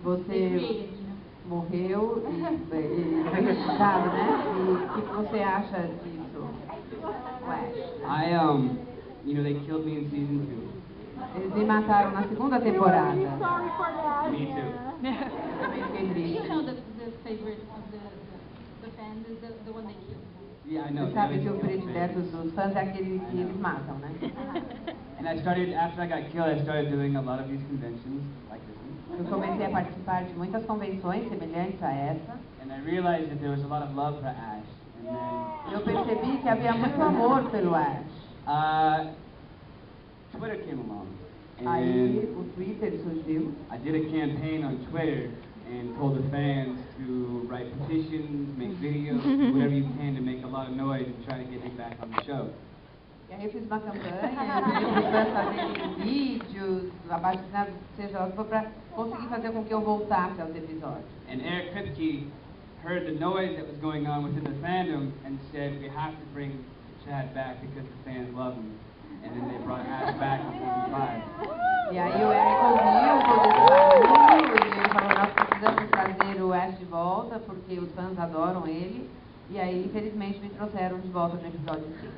Você morreu e foi ressuscitado, né? E o que você acha disso, Ash? They killed me in season 2. Eles me mataram na segunda temporada. Me too. Também fiquei triste. The favorite of the fans is the one they killed. Yeah, I know. Você sabe que o predileto dos fãs é aquele que eles matam, né? And after I got killed, I started doing a lot of these conventions, like this one. Eu comecei a participar de muitas convenções semelhantes a essa. And I realized that there was a lot of love for Ash. And Eu percebi que havia muito amor pelo Ash. then Twitter came along. Aí And o Twitter surgiu. I did a campaign on Twitter and told the fans to write petitions, make videos, whatever you can to make a lot of noise and try to get me back on the show. E aí eu fiz uma campanha, pedi para os fãs fazerem vídeos, abaixo-assinados, seja lá o que for, para conseguir fazer com que eu voltasse aos episódios. And Eric Kripke heard the noise that was going on within the fandom and said, we have to bring Chad back because the fans love him. And then they brought Ash back in season 5. E aí o Eric ouviu todo esse barulho e ele falou, nós precisamos trazer o Ash de volta porque os fãs adoram ele. E aí, infelizmente, me trouxeram de volta no episódio 5.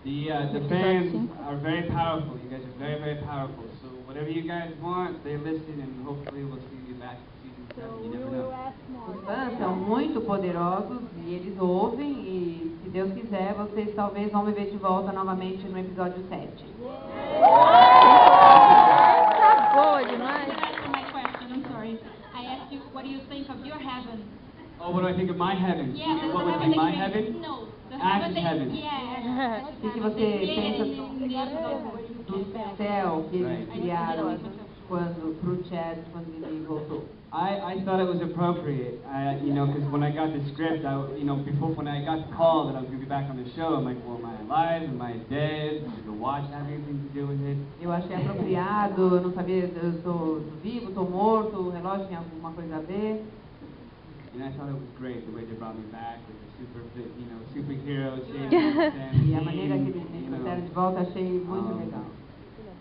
The fans are very powerful. You guys are very, very powerful. So whatever you guys want, they listen and hopefully we'll see you back in season 7. You never know. Os fãs são muito poderosos e eles ouvem e, se Deus quiser, vocês talvez vão me ver de volta novamente no episódio 7. Tá boa demais. My question, I'm sorry. I asked you, what do you think of your heaven? Oh, what do I think of my heaven? Yeah, What would be my heaven? No, the Ash's heaven. Yeah. O que você pensa do céu que eles criaram quando pro Chad quando ele voltou? I thought it was appropriate, because when I got the script, before when I got the call that I was going to be back on the show, I'm like, well, am I alive? Am I dead? Does the watch have anything to do with it? Eu achei apropriado, eu não sabia, eu estou vivo, estou morto, o relógio tem alguma coisa a ver. And I thought it was great the way they brought me back with the superhero, saving E a maneira que eles me trouxeram de volta achei muito legal.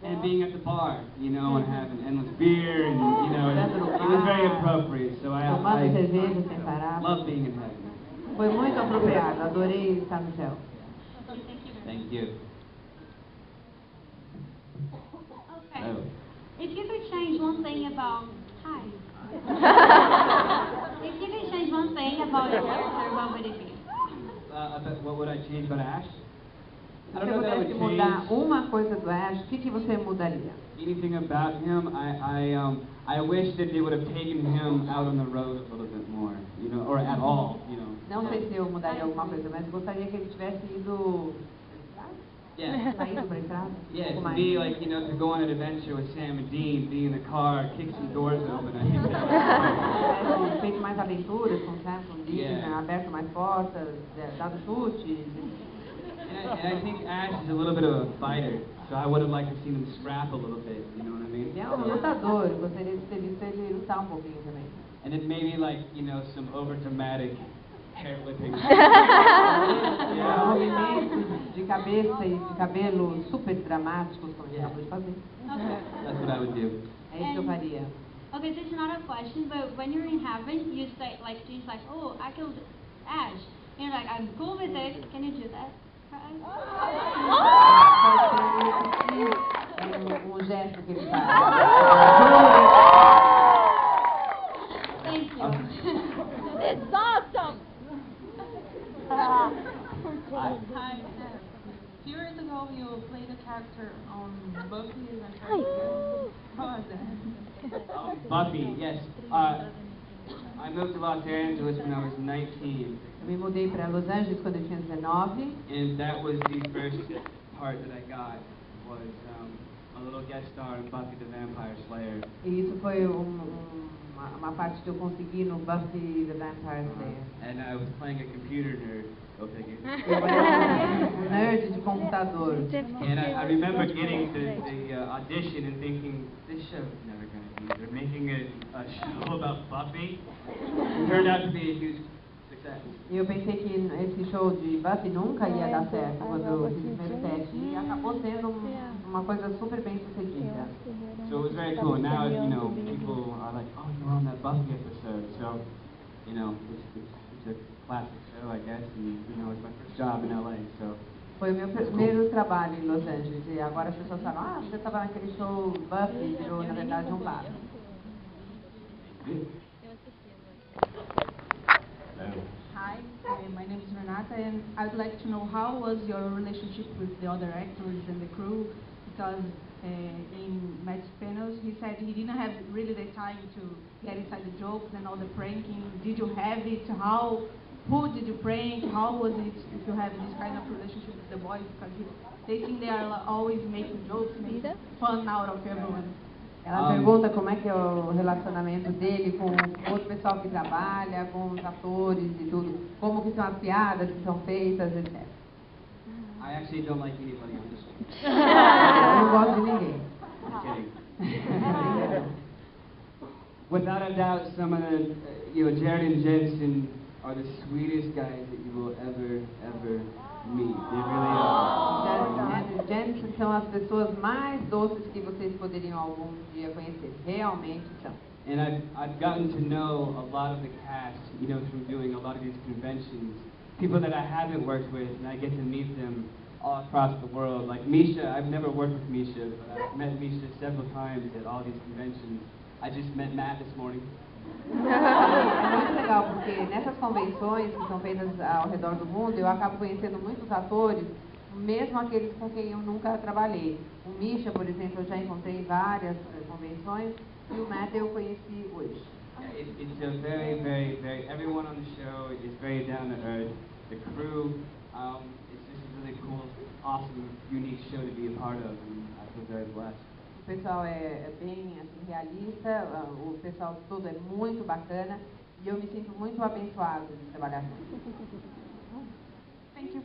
And being at the bar, and having endless beer, and it was very appropriate. So Tomando cerveja sem parar. love being in heaven. Foi muito apropriado, adorei estar no céu. Thank you. Okay. If you could change one thing about if you could change one thing about your character, what would it be? What would I change about Ash? Se você pudesse mudar uma coisa do Ash, o que você mudaria? Anything about him, I wish that they would have taken him out on the road a little bit more, or at all, Não sei se eu mudaria alguma coisa, mas gostaria que ele tivesse ido saído para a estrada. Yeah, to be like, to go on an adventure with Sam and Dean, be in the car, kick some doors open. I think Tivesse feito mais aventuras com Sam, com Dean, aberto mais portas, dado chutes. And I think Ash is a little bit of a fighter, so I would have liked to see him scrap a little bit, you know what I mean? Ele é lutador, eu gostaria de ter visto ele lutar um pouquinho também. And then maybe some over dramatic hair whipping. Movimentos de cabeça e de cabelo super dramáticos, como ele acabou de fazer. That's what I would do. É isso que eu faria. Okay, this is not a question, but when you're in heaven, you say, Jesus, oh, I killed Ash. And you're like, I'm cool with it. Can you do that? Gesto que ele faz. Thank you. It's awesome. Hi. A few years ago, you played a character on Buffy the Vampire Slayer. How was that? Buffy, yes. I moved to Los Angeles when I was 19. Eu me mudei para Los Angeles quando eu tinha 19. And that was the first part that I got, was a little guest star in Buffy the Vampire Slayer. E isso foi uma parte que eu consegui no Buffy the Vampire Slayer. And I was playing a computer nerd. Go figure. Eu era um nerd de computador. And I remember getting the audition and thinking, this show is never going to be. They're making a show about Buffy. It turned out to be a huge success. Eu pensei que esse show de Buffy nunca ia dar certo quando eu fiz o primeiro teste. E acabou sendo uma coisa super bem sucedida. So it was very cool. Now, you know, people are like, oh, you were on that Buffy episode. So, you know, it's a classic show, I guess. And, you know, it's my first job in LA, so. Foi o meu primeiro trabalho em Los Angeles. E agora as pessoas falam, ah, você estava naquele show Buffy, virou, na verdade, um bar. Hi, my name is Renata, and I'd like to know how was your relationship with the other actors and the crew, because in Matt's panels he said he didn't have really the time to get inside the jokes and all the pranking. Did you have it? Who did you prank? How was it if you have this kind of relationship with the boys? Because they think they are always making jokes, making fun out of everyone. Ela pergunta como é que é o relacionamento dele com o outro pessoal que trabalha, com os atores e tudo. Como que são as piadas que são feitas, etc. I actually don't like anybody on this show. Eu não gosto de ninguém. I'm kidding. Without a doubt, some of the, Jared and Jensen are the sweetest guys that you will ever meet. They really are. Jensen são as pessoas mais doces que vocês poderiam algum dia conhecer. Realmente são. And I've gotten to know a lot of the cast, through doing a lot of these conventions. People that I haven't worked with, and I get to meet them all across the world. Like Misha, I've never worked with Misha, but I've met Misha several times at all these conventions. I just met Matt this morning. É muito legal, porque nessas convenções que são feitas ao redor do mundo, eu acabo conhecendo muitos atores, mesmo aqueles com quem eu nunca trabalhei. O Misha, por exemplo, eu já encontrei em várias convenções, e o Matt eu conheci hoje. It's a very, everyone on the show is very down to earth. The crew, it's just a really cool, awesome, unique show to be a part of, and I feel very blessed. O pessoal é bem assim, realista, o pessoal todo é muito bacana, e eu me sinto muito abençoado de trabalhar com eles. Thank you.